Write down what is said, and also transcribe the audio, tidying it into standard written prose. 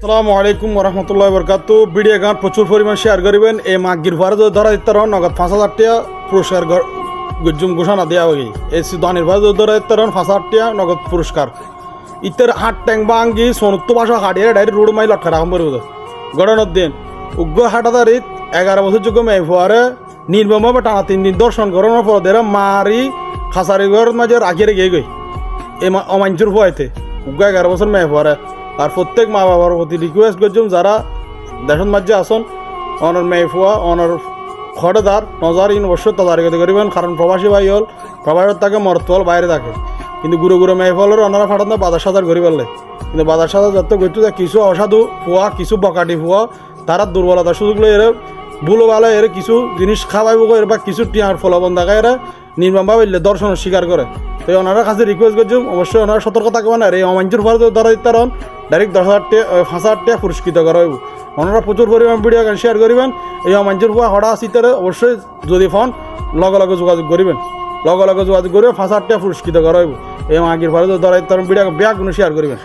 আসসালামু আলাইকুম ওরহমতুল্লাহ বরকাত। ভিডিও গান প্রচুর পরিমাণ শেয়ার করবেন। এই মাগির ভারে ধরা দিতে নগদ 5,000 টাকা পুরস্কার গজ্জুম ঘোষণা দেওয়া হয়ে এই দানির ভারে ধরা দিতে 5,000 টাকা নগদ পুরস্কার ইতের হাট ট্যাং বাঙ্গি সনুত্ত বাসা হাটিয়ে ডাইরেক্ট রোড মাই লটকা রাখম পড়ব গড়ানোর দিন উগ্র হাটাদারিত 11 বছর যোগ্য মেয়ে ফুয়ারে নির্মমভাবে টানা 3 দিন দর্শন করানোর পর দেরা মারি খাসারি ঘর মাঝে রাখিয়ে রেখে গই এই অমাঞ্চুর ফুয়াইতে উগ্র 11 বছর মেয়ে ফুয়ারে। আর প্রত্যেক মা বাবার প্রতি রিকোয়েস্ট করছুম যারা দেশত মাঝে আসন অনর মেয়ে ফুয়া অনর খড়েদার নজার ইন অবশ্যই তদারকি করিবেন, কারণ প্রবাসী ভাই হল প্রবাসের থাকে মরতল বাইরে থাকে, কিন্তু গুরু গুরু মেয়ে ফলের ওনারা ফাটান বাজার সাজার করি পারলে, কিন্তু বাজার সাজার যত করতে কিছু অসাধু ফুয়া কিছু বকাটি ফুয়া তারা দুর্বলতার সুযোগ লই এর ভুলো ভালো এর কিছু জিনিস খাওয়াইব এর বা কিছু টিয়ার ফলবন দেখায় এরা নির্মমভাবে দর্শনের স্বীকার করে। তো ওনারা কাছে রিকোয়েস্ট করছুম অবশ্যই ওনারা সতর্ক থাকবেন। আর এই অমাঞ্চুর ফলে ধরা দিতে ডাইরেক্ট 10,000 টাকা 5,000 টাকা পুরস্কৃত করা হইব। ওনারা প্রচুর পরিমাণ ভিডিও শেয়ার করিবেন। এই অমাঞ্চুর ফুয়া হড়া আসিতে অবশ্যই যদি ফোন লগে লগে যোগাযোগ করিবেন, লগে লগে যোগাযোগ করে 5,000 টাকা পুরস্কৃত করা হইব। এই মাগির ফলে ধরা দিতে ভিডিও ব্যাগ শেয়ার করিবেন।